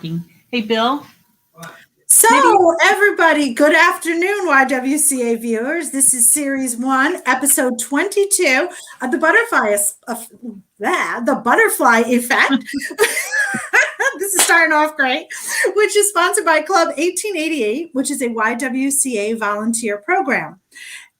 Hey, Bill. So, Maybe. everybody, good afternoon, YWCA viewers. This is Series 1, Episode 22 of the Butterfly Effect. This is starting off great, which is sponsored by Club 1888, which is a YWCA volunteer program.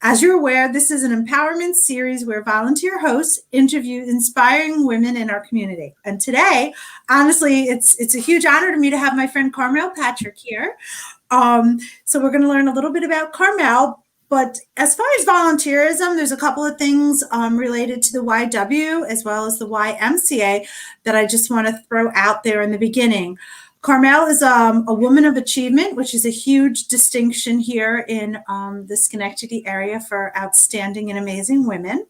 As you're aware, this is an empowerment series where volunteer hosts interview inspiring women in our community. And today, honestly, it's a huge honor to me to have my friend Carmel Patrick here. So we're going to learn a little bit about Carmel. But as far as volunteerism, there's a couple of things related to the YW as well as the YMCA that I just want to throw out there in the beginning. Carmel is a woman of achievement, which is a huge distinction here in the Schenectady area for outstanding and amazing women.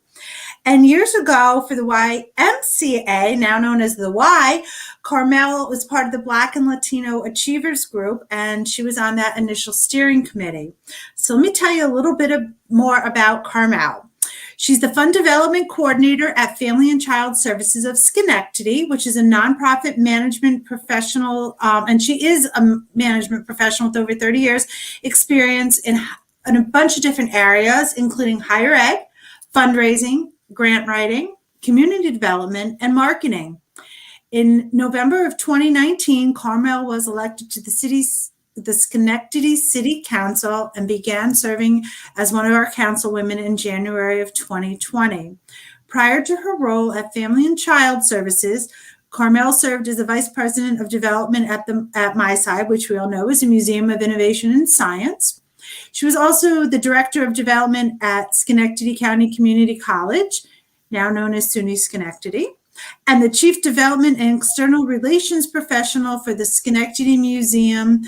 And years ago, for the YMCA, now known as the Y, Carmel was part of the Black and Latino Achievers Group, and she was on that initial steering committee. So let me tell you a little bit more about Carmel. She's the Fund Development Coordinator at Family and Child Services of Schenectady, which is a nonprofit management professional, and she is a management professional with over 30 years experience in a bunch of different areas, including higher ed, fundraising, grant writing, community development, and marketing. In November of 2019, Carmel was elected to the Schenectady City Council and began serving as one of our councilwomen in January of 2020. Prior to her role at Family and Child Services, Carmel served as the Vice President of Development at MySide, which we all know is a Museum of Innovation and Science. She was also the Director of Development at Schenectady County Community College, now known as SUNY Schenectady, and the Chief Development and External Relations Professional for the Schenectady Museum.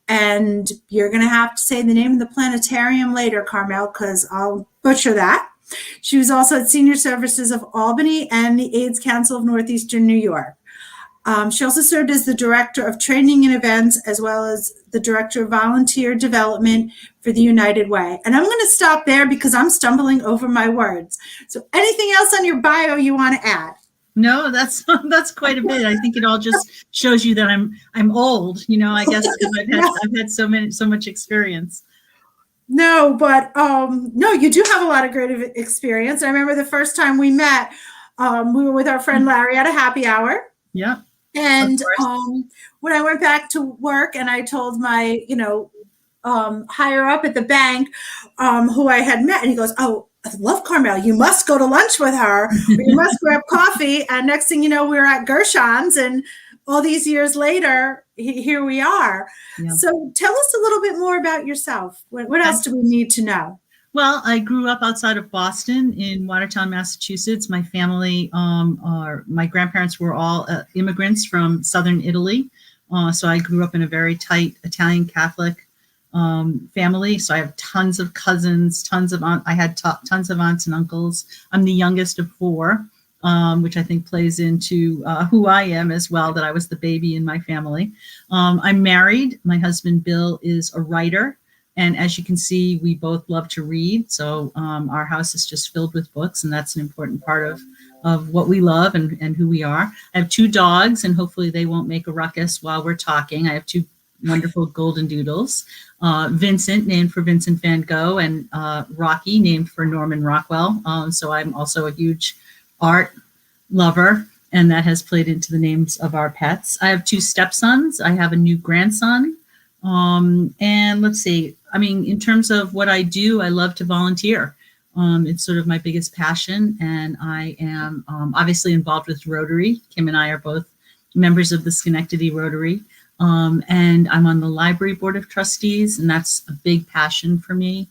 And you're going to have to say the name of the planetarium later, Carmel, because I'll butcher that. She was also at Senior Services of Albany and the AIDS Council of Northeastern New York. She also served as the Director of Training and Events, as well as the Director of Volunteer Development for the United Way. And I'm going to stop there because I'm stumbling over my words. So anything else on your bio you want to add? No, that's quite a bit. I think it all just shows you that I'm old, I guess because I've had so much experience. No, but no, you do have a lot of great experience. I remember the first time we met, we were with our friend Larry at a happy hour. Yeah. And when I went back to work and I told my, higher up at the bank who I had met, and he goes, "Oh, I love Carmel. You must go to lunch with her. Or you must grab coffee." And next thing you know, we were at Gershon's, and all these years later, here we are. Yeah. So tell us a little bit more about yourself. What else do we need to know? Well, I grew up outside of Boston in Watertown, Massachusetts. My family, my grandparents were all immigrants from southern Italy. So I grew up in a very tight Italian Catholic family. So I have tons of cousins, tons of aunts and uncles. I'm the youngest of four, which I think plays into who I am as well, that I was the baby in my family. I'm married. My husband, Bill, is a writer. And as you can see, we both love to read. So our house is just filled with books, and that's an important part of what we love and who we are. I have two dogs, and hopefully they won't make a ruckus while we're talking. I have two wonderful golden doodles. Vincent, named for Vincent van Gogh, and Rocky, named for Norman Rockwell. So I'm also a huge art lover, and that has played into the names of our pets. I have two stepsons. I have a new grandson. And let's see, in terms of what I do, I love to volunteer. It's sort of my biggest passion, and I am obviously involved with Rotary. Kim and I are both members of the Schenectady Rotary, and I'm on the Library Board of Trustees, and that's a big passion for me,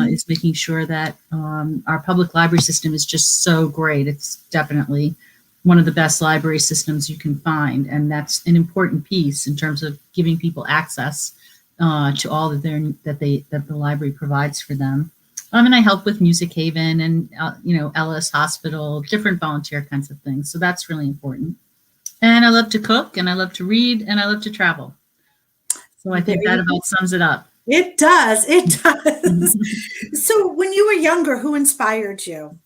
is making sure that our public library system is just so great. It's definitely one of the best library systems you can find, and that's an important piece in terms of giving people access to all that the library provides for them. And I help with Music Haven and Ellis Hospital, different volunteer kinds of things. So that's really important. And I love to cook, and I love to read, and I love to travel. So I think that about sums it up. It does. It does. So when you were younger, who inspired you?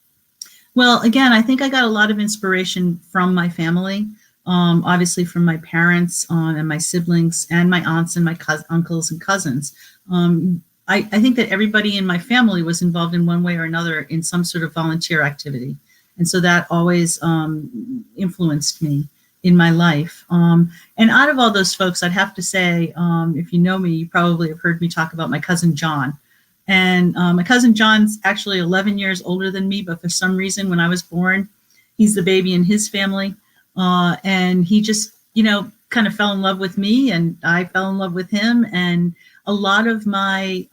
Well, again, I think I got a lot of inspiration from my family. obviously from my parents and my siblings and my aunts and my uncles and cousins. I think that everybody in my family was involved in one way or another in some sort of volunteer activity. And so that always influenced me in my life. And out of all those folks, I'd have to say, if you know me, you probably have heard me talk about my cousin John. And my cousin John's actually 11 years older than me, but for some reason, when I was born, he's the baby in his family. And he just, kind of fell in love with me, and I fell in love with him. And a lot of my,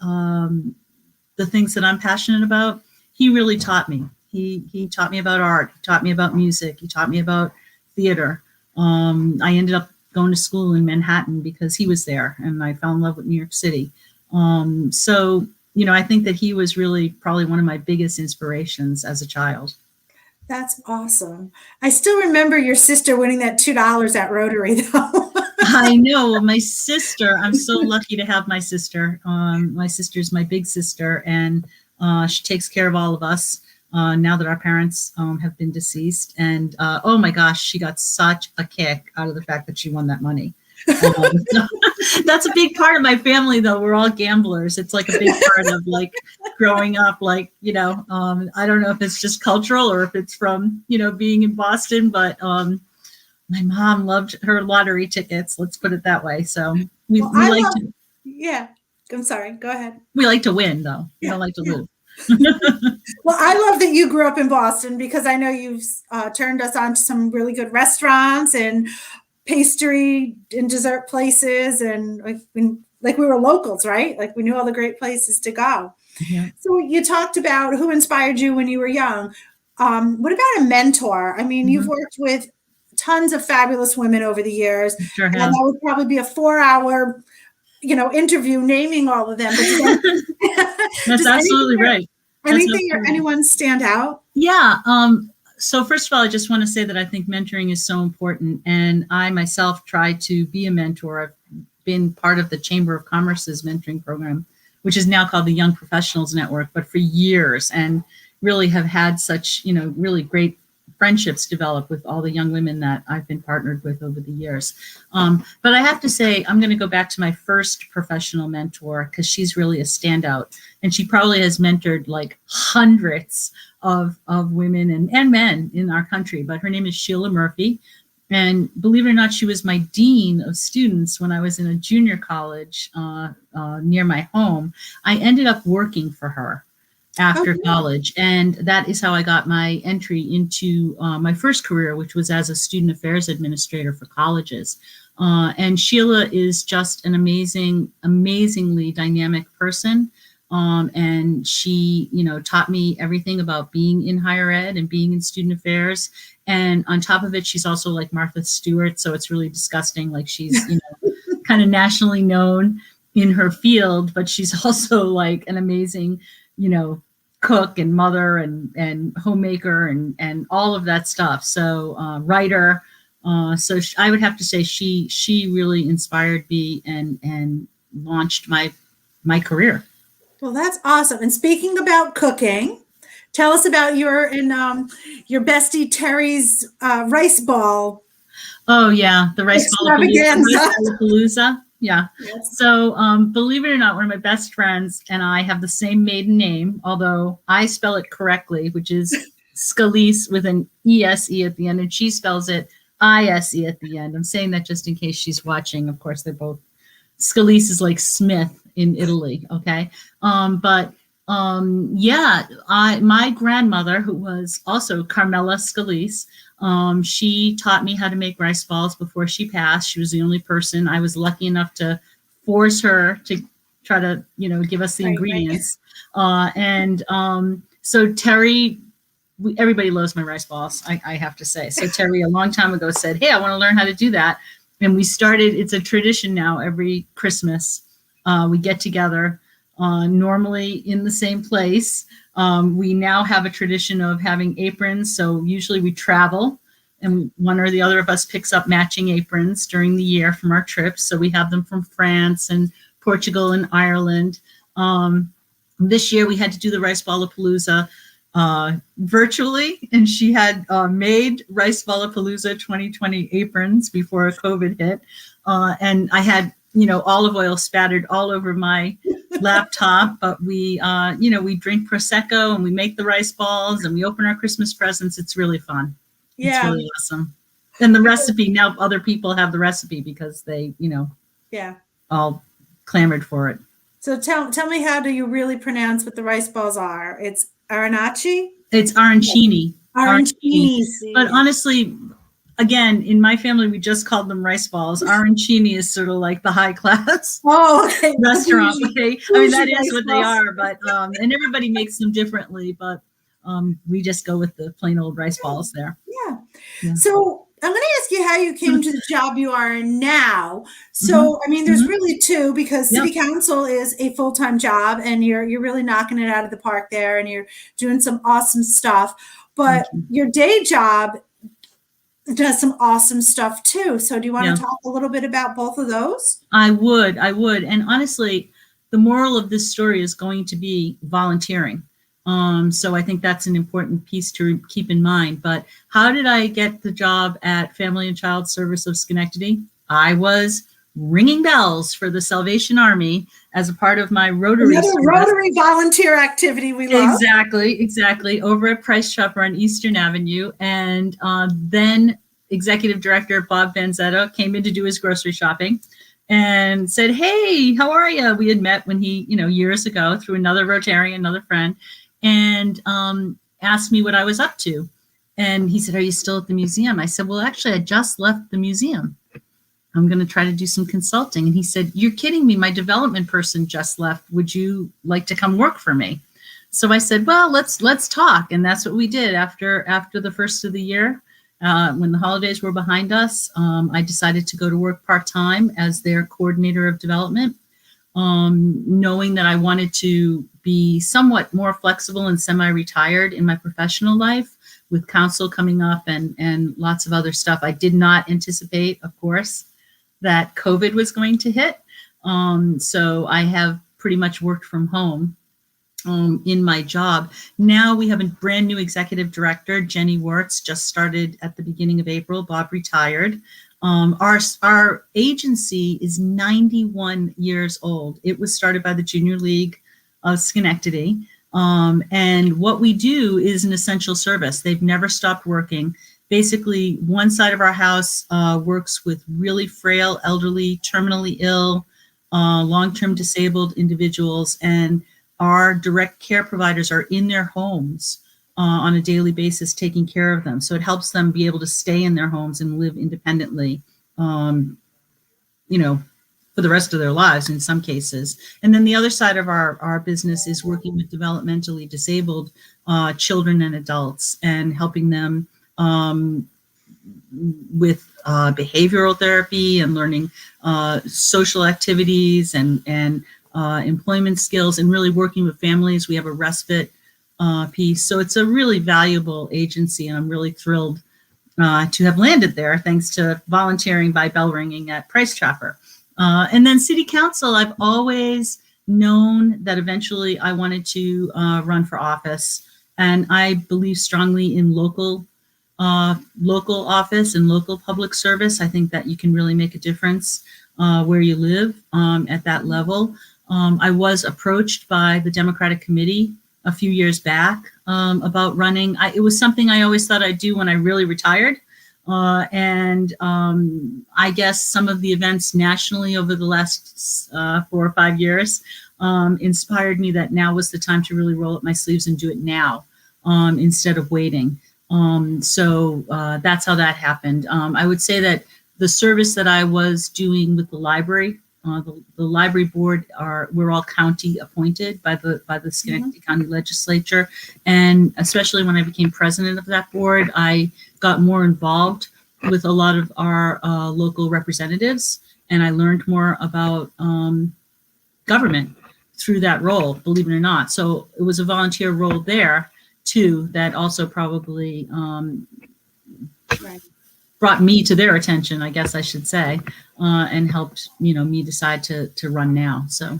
the things that I'm passionate about, he really taught me. He taught me about art. He taught me about music. He taught me about theater. I ended up going to school in Manhattan because he was there, and I fell in love with New York City. So, I think that he was really probably one of my biggest inspirations as a child. That's awesome. I still remember your sister winning that $2 at Rotary, though. I know. My sister, I'm so lucky to have my sister. My sister's my big sister, and she takes care of all of us now that our parents have been deceased. And oh my gosh, she got such a kick out of the fact that she won that money. That's a big part of my family, though. We're all gamblers. It's like a big part of like growing up, like, I don't know if it's just cultural or if it's from, being in Boston, but my mom loved her lottery tickets. Let's put it that way. So we like to. Yeah. I'm sorry. Go ahead. We like to win, though. We don't like to lose. Well, I love that you grew up in Boston because I know you've turned us on to some really good restaurants and pastry and dessert places, and like we were locals, right? Like we knew all the great places to go. Yeah. So you talked about who inspired you when you were young. What about a mentor? I mean, you've worked with tons of fabulous women over the years. Sure have. And that would probably be a 4-hour, interview naming all of them. That's absolutely right. Anything or anyone stand out? Yeah. So first of all, I just want to say that I think mentoring is so important. And I myself try to be a mentor. I've been part of the Chamber of Commerce's mentoring program, which is now called the Young Professionals Network, but for years, and really have had such, really great friendships develop with all the young women that I've been partnered with over the years. But I have to say, I'm going to go back to my first professional mentor because she's really a standout. And she probably has mentored like hundreds of women and men in our country. But her name is Sheila Murphy. And believe it or not, she was my dean of students when I was in a junior college near my home. I ended up working for her after college. And that is how I got my entry into my first career, which was as a student affairs administrator for colleges. And Sheila is just an amazingly dynamic person. And she, taught me everything about being in higher ed and being in student affairs. And on top of it, she's also like Martha Stewart. So it's really disgusting. Like she's, kind of nationally known in her field, but she's also like an amazing, cook and mother and homemaker and all of that stuff. So writer. So I would have to say she really inspired me and launched my career. Well, that's awesome. And speaking about cooking, tell us about your bestie Terry's rice ball. Oh yeah, the rice ball palooza. Yeah. Yes. So believe it or not, one of my best friends and I have the same maiden name, although I spell it correctly, which is Scalise with an E-S-E at the end, and she spells it I-S-E at the end. I'm saying that just in case she's watching. Of course, they're both. Scalise is like Smith in Italy. Okay. My grandmother, who was also Carmela Scalise, she taught me how to make rice balls before she passed. She was the only person. I was lucky enough to force her to try to, give us the ingredients. So Terry, everybody loves my rice balls, I have to say. So Terry, a long time ago, said, "Hey, I want to learn how to do that." And we started, it's a tradition now, every Christmas, we get together, normally in the same place. We now have a tradition of having aprons. So usually we travel and one or the other of us picks up matching aprons during the year from our trips. So we have them from France and Portugal and Ireland. This year we had to do the Rice Ball-a-Palooza virtually, and she had made Rice Palooza 2020 aprons before COVID hit, and I had olive oil spattered all over my laptop. But we we drink prosecco and we make the rice balls and we open our Christmas presents. It's really fun. It's Yeah. really awesome. And the recipe, now other people have the recipe because they Yeah. all clamored for it. So tell me, how do you really pronounce what the rice balls are? It's arancini? It's arancini. Arancini. But honestly, again, in my family, we just called them rice balls. Arancini is sort of like the high class okay. restaurant way. I mean, that is what they balls. are, but and everybody makes them differently, but we just go with the plain old rice balls there. Yeah. So I'm going to ask you how you came to the job you are in now. So, I mean, there's really two, because city council is a full-time job and you're really knocking it out of the park there and you're doing some awesome stuff. But your day job does some awesome stuff too. So do you want to talk a little bit about both of those? I would. And honestly, the moral of this story is going to be volunteering. So I think that's an important piece to keep in mind. But how did I get the job at Family and Child Service of Schenectady? I was ringing bells for the Salvation Army as a part of my Rotary service. Rotary volunteer activity we love. Exactly. Over at Price Chopper on Eastern Avenue. And then Executive Director Bob Vanzetta came in to do his grocery shopping and said, "Hey, how are you?" We had met when he, years ago through another Rotarian, another friend, and asked me what I was up to. And he said, "Are you still at the museum?" I said, "Well, actually, I just left the museum. I'm going to try to do some consulting." And he said, "You're kidding me. My development person just left. Would you like to come work for me?" So I said, "Well, let's talk." And that's what we did after the first of the year. When the holidays were behind us, I decided to go to work part-time as their coordinator of development, knowing that I wanted to be somewhat more flexible and semi-retired in my professional life, with council coming up and lots of other stuff. I did not anticipate, of course, that COVID was going to hit. So I have pretty much worked from home in my job. Now we have a brand new executive director, Jenny Wirtz, just started at the beginning of April. Bob retired. Our agency is 91 years old. It was started by the Junior League of Schenectady. And what we do is an essential service. They've never stopped working. Basically, one side of our house works with really frail, elderly, terminally ill, long-term disabled individuals, and our direct care providers are in their homes on a daily basis taking care of them. So it helps them be able to stay in their homes and live independently, for the rest of their lives in some cases. And then the other side of our business is working with developmentally disabled children and adults and helping them with behavioral therapy and learning social activities and employment skills, and really working with families. We have a respite piece. So it's a really valuable agency, and I'm really thrilled to have landed there thanks to volunteering by bell ringing at Price Chopper. And then city council, I've always known that eventually I wanted to run for office, and I believe strongly in local office and local public service. I think that you can really make a difference where you live at that level. I was approached by the Democratic Committee a few years back about running. It was something I always thought I'd do when I really retired. And I guess some of the events nationally over the last 4 or 5 years inspired me that now was the time to really roll up my sleeves and do it now instead of waiting. So that's how that happened. I would say that the service that I was doing with the library, the library board, we're all county appointed by the Schenectady County Legislature, and especially when I became president of that board, I got more involved with a lot of our local representatives, and I learned more about government through that role, believe it or not. So it was a volunteer role there too that also probably brought me to their attention, I guess I should say, and helped me decide to run now. So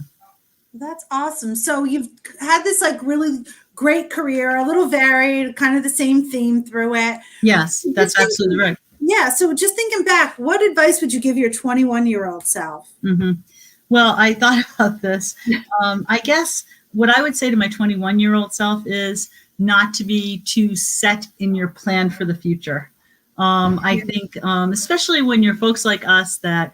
That's awesome. So you've had this like really great career, a little varied, kind of the same theme through it. Yes, Just that's absolutely right. Yeah. So just thinking back, what advice would you give your 21-year-old self? Mm-hmm. Well, I thought about this. I guess what I would say to my 21-year-old self is not to be too set in your plan for the future. I think, especially when you're folks like us that,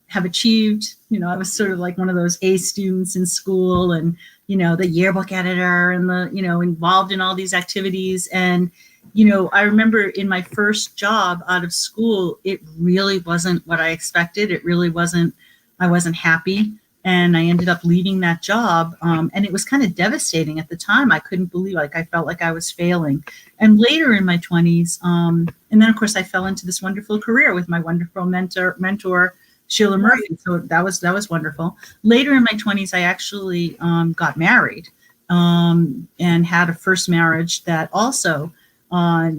have achieved, I was sort of like one of those A students in school and, the yearbook editor and the, involved in all these activities. And, I remember in my first job out of school, it really wasn't what I expected. It really wasn't. I wasn't happy, and I ended up leaving that job. And it was kind of devastating at the time. I couldn't believe, I felt like I was failing. And later in my 20s, and then of course I fell into this wonderful career with my wonderful mentor Sheila Murphy. So that was wonderful. Later in my 20s, I actually got married and had a first marriage that also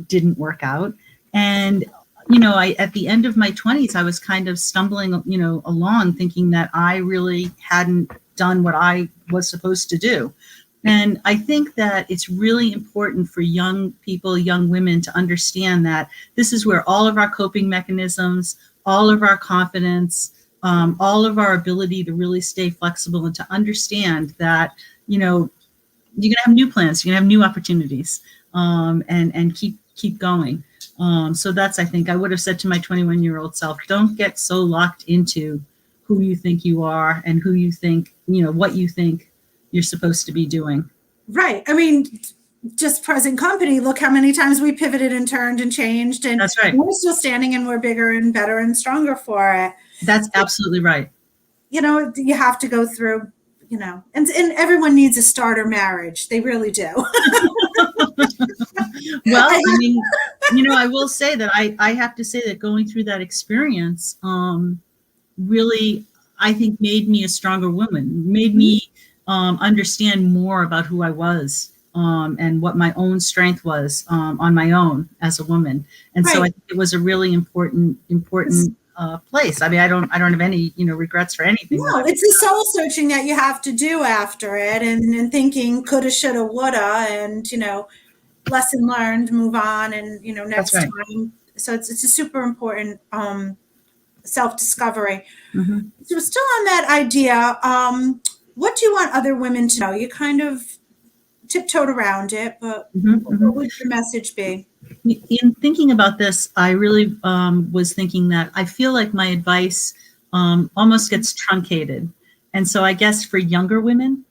didn't work out. And at the end of my 20s, I was kind of stumbling, along thinking that I really hadn't done what I was supposed to do. And I think that it's really important for young people, young women to understand that this is where all of our coping mechanisms, all of our confidence, all of our ability to really stay flexible and to understand that, you're going to have new plans, you're going to have new opportunities, and keep going. So that's, I think I would have said to my 21-year-old self, don't get so locked into who you think you are and who you think, what you think you're supposed to be doing. Right. I mean, just present company, look how many times we pivoted and turned and changed, and that's right. We're still standing and we're bigger and better and stronger for it. That's absolutely right. You have to go through, and everyone needs a starter marriage. They really do. Well, I mean, I will say that I have to say that going through that experience really, I think, made me a stronger woman, made me understand more about who I was and what my own strength was on my own as a woman. And right. So I think it was a really important place. I mean, I don't have any, regrets for anything. No, it's the soul searching that you have to do after it, and thinking coulda, shoulda, woulda, and lesson learned, move on, and next right. time. So it's a super important self-discovery. Mm-hmm. So still on that idea, what do you want other women to know? You kind of tiptoed around it, but what would your message be? In thinking about this, I really was thinking that I feel like my advice almost gets truncated. And so I guess for younger women,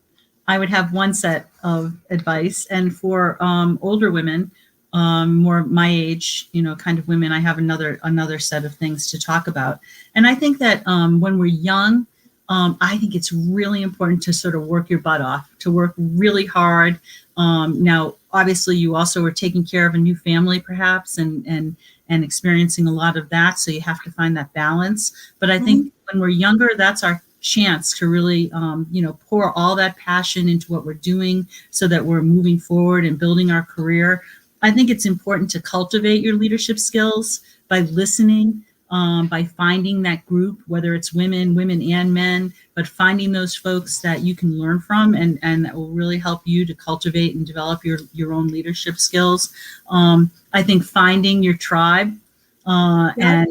I would have one set of advice. And for older women, more my age, kind of women, I have another set of things to talk about. And I think that when we're young, I think it's really important to sort of work your butt off, to work really hard. Now, obviously, you also are taking care of a new family, perhaps, and experiencing a lot of that. So you have to find that balance. But I think when we're younger, that's our chance to really, pour all that passion into what we're doing so that we're moving forward and building our career. I think it's important to cultivate your leadership skills by listening, by finding that group, whether it's women and men, but finding those folks that you can learn from and that will really help you to cultivate and develop your own leadership skills. I think finding your tribe and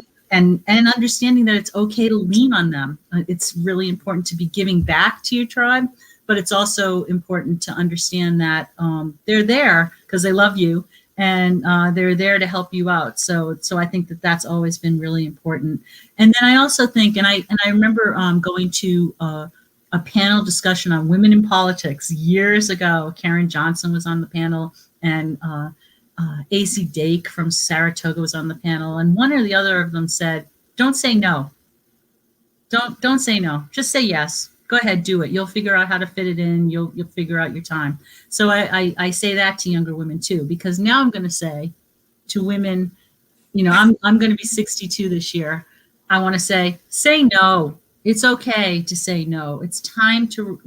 understanding that it's okay to lean on them. It's really important to be giving back to your tribe, but it's also important to understand that they're there because they love you. And they're there to help you out. So I think that that's always been really important. And then I also think, and I remember going to a panel discussion on women in politics years ago. Karen Johnson was on the panel, and AC Dake from Saratoga was on the panel. And one or the other of them said, "Don't say no. Don't say no. Just say yes. Go ahead, do it. You'll figure out how to fit it in. You'll figure out your time." So I say that to younger women too, because now I'm going to say to women, I'm going to be 62 this year. I want to say no. It's okay to say no. It's time to,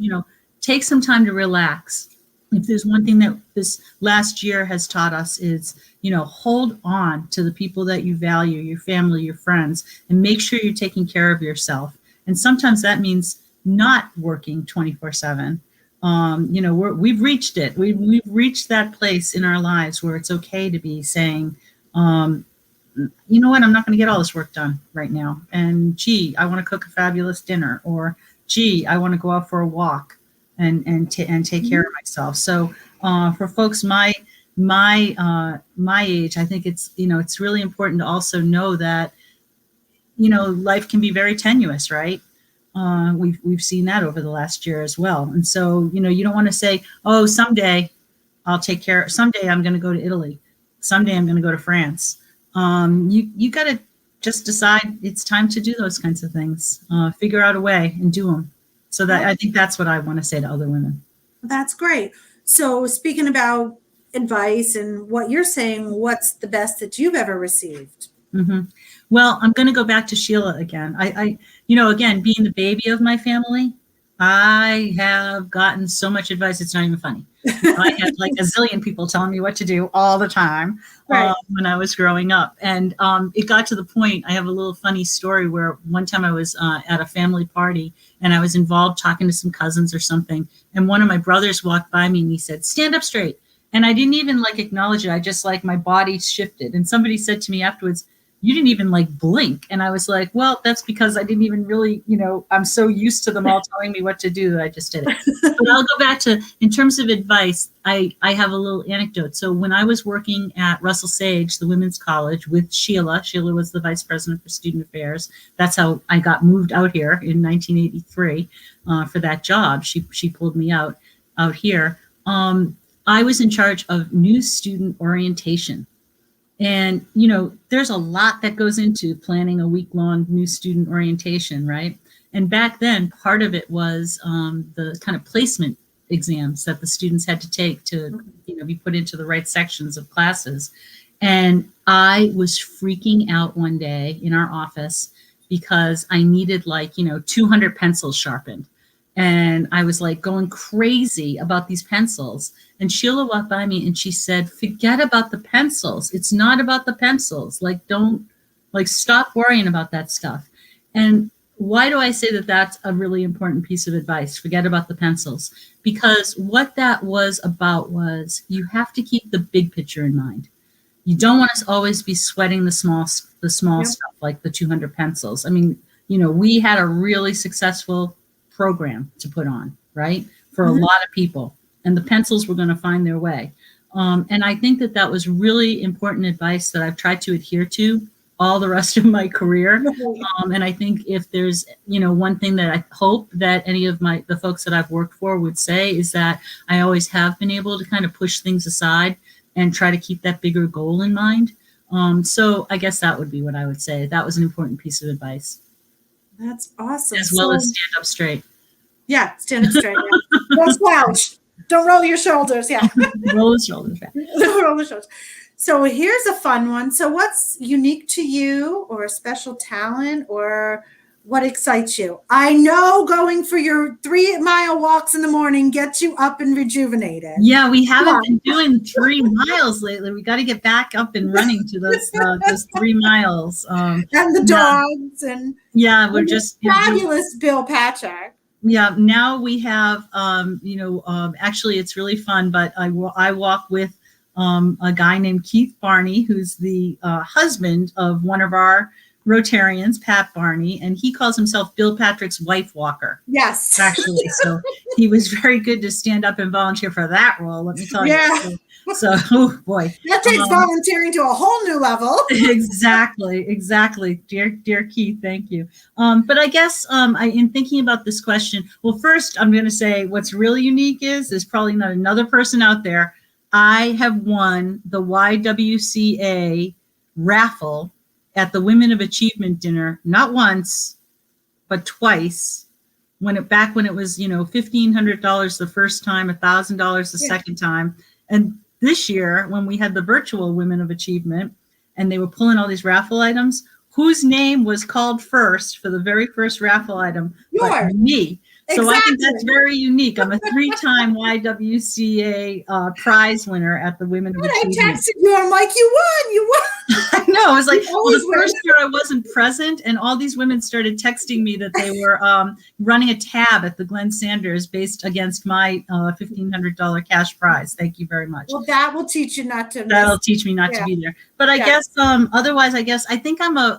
take some time to relax. If there's one thing that this last year has taught us is, hold on to the people that you value, your family, your friends, and make sure you're taking care of yourself. And sometimes that means not working 24/7. We've reached it. We've reached that place in our lives where it's okay to be saying, you know what, I'm not going to get all this work done right now. And gee, I want to cook a fabulous dinner, or gee, I want to go out for a walk and take care of myself. So for folks my age, I think it's really important to also know that life can be very tenuous, right? We've seen that over the last year as well. And so you don't want to say, oh, someday I'll take care. Someday I'm going to go to Italy. Someday I'm going to go to France. You got to just decide it's time to do those kinds of things. Figure out a way and do them. So that I think that's what I want to say to other women. That's great. So speaking about advice and what you're saying, what's the best that you've ever received? Mm-hmm. Well, I'm going to go back to Sheila again. Again, being the baby of my family, I have gotten so much advice. It's not even funny. I had like a zillion people telling me what to do all the time when I was growing up. And it got to the point, I have a little funny story where one time I was at a family party and I was involved talking to some cousins or something. And one of my brothers walked by me and he said, stand up straight. And I didn't even acknowledge it. I just my body shifted. And somebody said to me afterwards, you didn't even blink. And I was like, well, that's because I didn't even really, I'm so used to them all telling me what to do that I just did it. But I'll go back to, in terms of advice, I have a little anecdote. So when I was working at Russell Sage, the women's college, with Sheila was the vice president for student affairs. That's how I got moved out here in 1983 for that job. She pulled me out here. I was in charge of new student orientation. And, there's a lot that goes into planning a week-long new student orientation, right? And back then, part of it was the kind of placement exams that the students had to take to, be put into the right sections of classes. And I was freaking out one day in our office because I needed 200 pencils sharpened. And I was going crazy about these pencils. And Sheila walked by me and she said, forget about the pencils. It's not about the pencils. Don't stop worrying about that stuff. And why do I say that that's a really important piece of advice? Forget about the pencils. Because what that was about was you have to keep the big picture in mind. You don't want to always be sweating the small stuff like the 200 pencils. I mean, we had a really successful program to put on, right? For a lot of people. And the pencils were going to find their way. And I think that was really important advice that I've tried to adhere to all the rest of my career. And I think if there's, one thing that I hope that any of the folks that I've worked for would say is that I always have been able to kind of push things aside and try to keep that bigger goal in mind. So I guess that would be what I would say. That was an important piece of advice. That's awesome. As well as stand up straight. Yeah, stand up straight. Yeah. Don't slouch. Don't roll your shoulders. Yeah. Roll the shoulders back. Roll the shoulders. So here's a fun one. So what's unique to you, or a special talent, or what excites you? I know going for your 3-mile walks in the morning gets you up and rejuvenated. Yeah, we haven't been doing 3 miles lately. We got to get back up and running to those 3 miles. And the dogs and we're just fabulous Bill Patrick. Yeah, now we have, actually it's really fun, but I walk with a guy named Keith Barney, who's the husband of one of our Rotarians, Pat Barney, and he calls himself Bill Patrick's wife walker. Yes. Actually, so he was very good to stand up and volunteer for that role, let me tell you. So, oh boy. That takes volunteering to a whole new level. Exactly. Dear Keith, thank you. But I guess in thinking about this question, well, first I'm going to say what's really unique is there's probably not another person out there. I have won the YWCA raffle at the Women of Achievement dinner, not once, but twice. When it was, $1,500 the first time, $1,000 the second time. And this year, when we had the virtual Women of Achievement and they were pulling all these raffle items, whose name was called first for the very first raffle item? But me. So I think that's Exactly. very unique. I'm a 3-time YWCA prize winner at the Women of And I Achievement. texted you. I'm like, you won. You won. I know. It was like, You well, always the win. first year I wasn't present, and all these women started texting me that they were running a tab at the Glenn Sanders based against my $1,500 cash prize. Thank you very much. Well, that will teach you not to miss. That'll teach me not Yeah. to be there. But I Yeah. guess otherwise, I think I'm a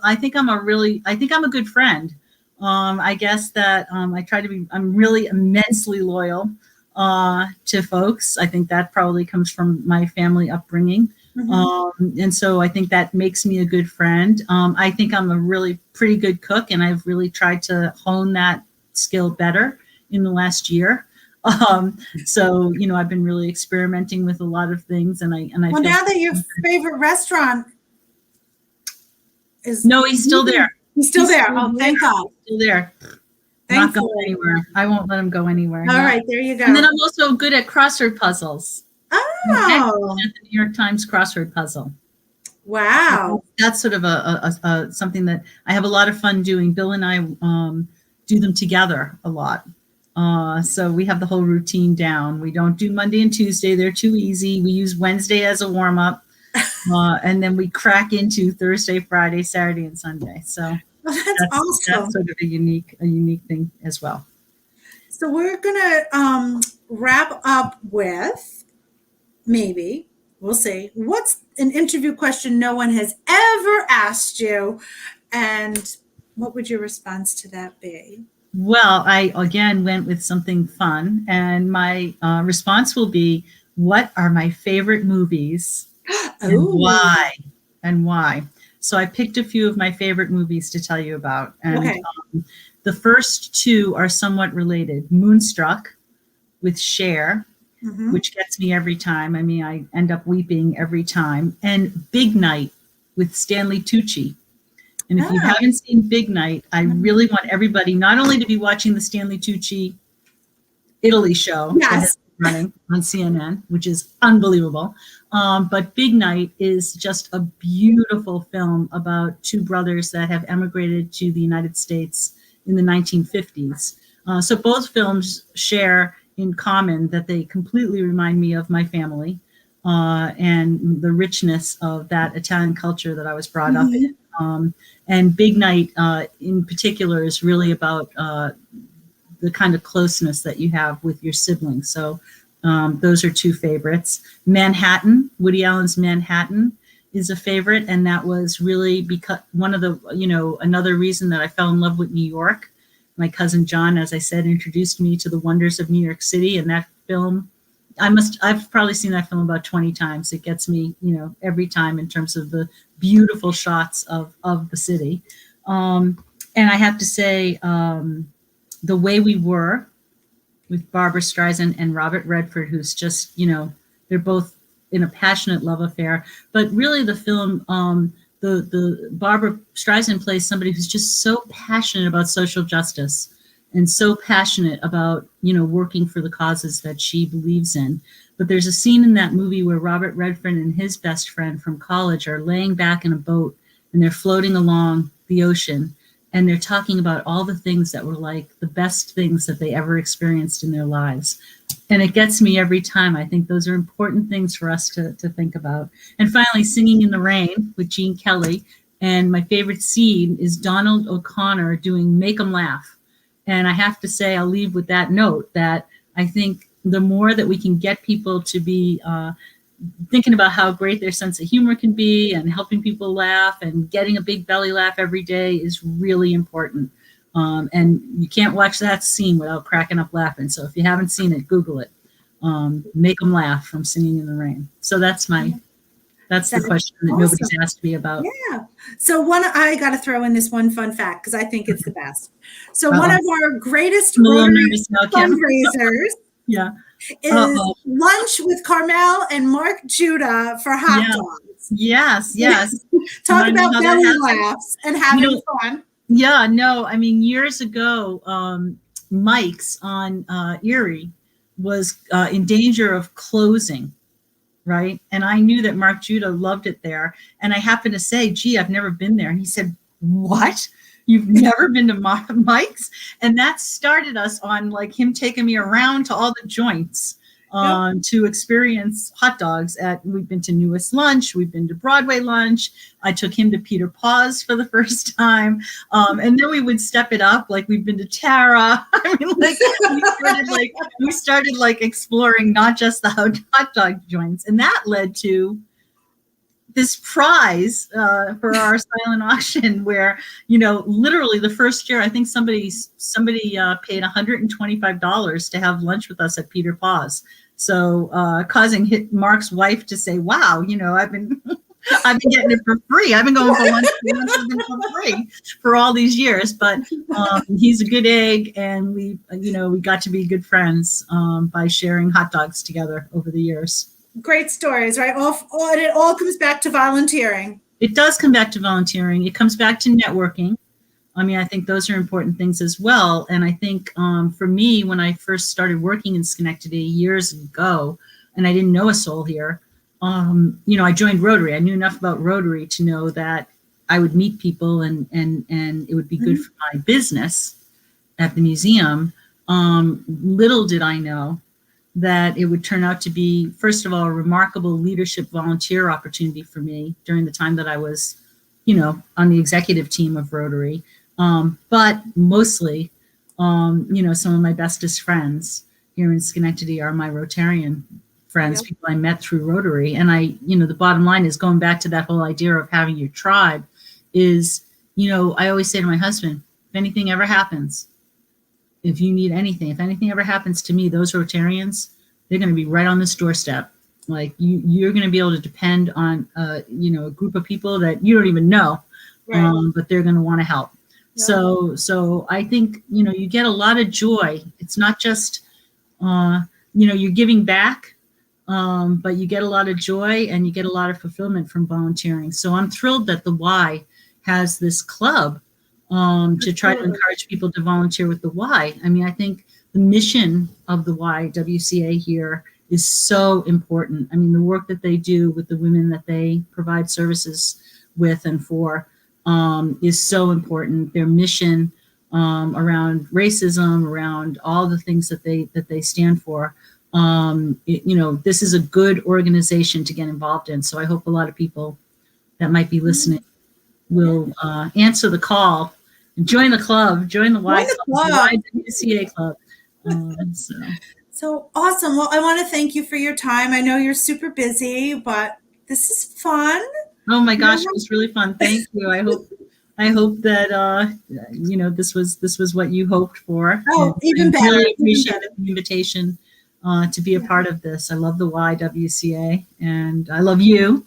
good friend. I guess that I'm really immensely loyal to folks. I think that probably comes from my family upbringing. And so I think that makes me a good friend. I think I'm a really pretty good cook, and I've really tried to hone that skill better in the last year. So, I've been really experimenting with a lot of things, and I Well, now that your favorite restaurant is no, he's still there. He's still there. Oh, thank God. Still there. Not going anywhere. I won't let him go anywhere. All right, there you go. And then I'm also good at crossword puzzles. Oh, At the New York Times crossword puzzle. Wow. That's sort of a something that I have a lot of fun doing. Bill and I do them together a lot. So we have the whole routine down. We don't do Monday and Tuesday. They're too easy. We use Wednesday as a warm-up. And then we crack into Thursday, Friday, Saturday, and Sunday. So that's awesome. That's sort of a unique thing as well. So we're gonna wrap up with, maybe we'll see, what's an interview question no one has ever asked you, and what would your response to that be? Well, I again went with something fun, and my response will be, what are my favorite movies and why? And why? So I picked a few of my favorite movies to tell you about. And the first two are somewhat related. Moonstruck with Cher, which gets me every time. I mean, I end up weeping every time. And Big Night with Stanley Tucci. And if you haven't seen Big Night, I really want everybody not only to be watching the Stanley Tucci Italy show that is running on CNN, which is unbelievable, but Big Night is just a beautiful film about two brothers that have emigrated to the United States in the 1950s. So both films share in common that they completely remind me of my family and the richness of that Italian culture that I was brought up in. And Big Night in particular is really about the kind of closeness that you have with your siblings. So those are two favorites. Manhattan, Woody Allen's Manhattan is a favorite. And that was really because one of the, another reason that I fell in love with New York. My cousin John, as I said, introduced me to the wonders of New York City. And that film, I've probably seen that film about 20 times. It gets me, every time in terms of the beautiful shots of the city. And I have to say, The Way We Were with Barbra Streisand and Robert Redford, who's just, they're both in a passionate love affair. But really the film, the Barbra Streisand plays somebody who's just so passionate about social justice and so passionate about, working for the causes that she believes in. But there's a scene in that movie where Robert Redford and his best friend from college are laying back in a boat and they're floating along the ocean. And they're talking about all the things that were like the best things that they ever experienced in their lives. And it gets me every time. I think those are important things for us to think about. And finally, Singing in the Rain with Gene Kelly. And my favorite scene is Donald O'Connor doing Make 'em Laugh. And I have to say, I'll leave with that note that I think the more that we can get people to be thinking about how great their sense of humor can be and helping people laugh and getting a big belly laugh every day is really important. And you can't watch that scene without cracking up laughing. So if you haven't seen it, Google it. Make 'em laugh from Singing in the Rain. So that's the question that nobody's asked me about. Yeah. So I got to throw in this one fun fact because I think it's the best. So one of our greatest fundraisers is lunch with Carmel and Mark Judah for hot dogs. Yes. Talk about belly laughs and having fun. Yeah, no, I mean, years ago, Mike's on Erie was in danger of closing. Right. And I knew that Mark Judah loved it there. And I happened to say, gee, I've never been there. And he said, what? You've never been to Mike's? And that started us on like him taking me around to all the joints to experience hot dogs we've been to Newest Lunch, we've been to Broadway Lunch. I took him to Peter Paws for the first time. And then we would step it up. Like we've been to Tara. I mean, like we started exploring not just the hot dog joints. And that led to this prize for our silent auction where, literally the first year, I think somebody paid $125 to have lunch with us at Peter Paws. So causing Mark's wife to say, wow, I've been getting it for free. I've been going for lunch for free for all these years, but he's a good egg. And we got to be good friends by sharing hot dogs together over the years. Great stories, right? It all comes back to volunteering. It does come back to volunteering. It comes back to networking. I mean, I think those are important things as well. And I think for me, when I first started working in Schenectady years ago, and I didn't know a soul here, I joined Rotary. I knew enough about Rotary to know that I would meet people and it would be good for my business at the museum. Little did I know that it would turn out to be, first of all, a remarkable leadership volunteer opportunity for me during the time that I was, on the executive team of Rotary. But mostly, some of my bestest friends here in Schenectady are my Rotarian friends, people I met through Rotary. And the bottom line is going back to that whole idea of having your tribe is, I always say to my husband, if anything ever happens, if you need anything, if anything ever happens to me, those Rotarians, they're going to be right on this doorstep. Like you're going to be able to depend on, a group of people that you don't even know, but they're going to want to help. Yeah. So I think, you get a lot of joy. It's not just, you're giving back, but you get a lot of joy and you get a lot of fulfillment from volunteering. So I'm thrilled that the Y has this club to try to encourage people to volunteer with the Y. I mean, I think the mission of the YWCA here is so important. I mean, the work that they do with the women that they provide services with and for is so important. Their mission around racism, around all the things that they stand for. This is a good organization to get involved in. So I hope a lot of people that might be listening will answer the call. Join the club. Join the YWCA Club. So awesome. Well, I want to thank you for your time. I know you're super busy, but this is fun. Oh my gosh, it was really fun. Thank you. I hope that this was what you hoped for. Oh, even better. I really appreciated the invitation to be a part of this. I love the YWCA and I love you.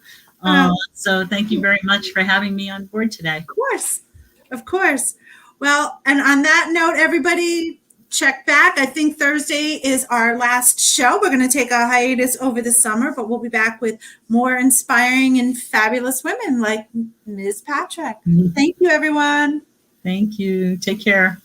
So thank you very much for having me on board today. Of course. Well, and on that note, everybody check back. I think Thursday is our last show. We're going to take a hiatus over the summer, but we'll be back with more inspiring and fabulous women like Ms. Patrick. Thank you, everyone. Thank you. Take care.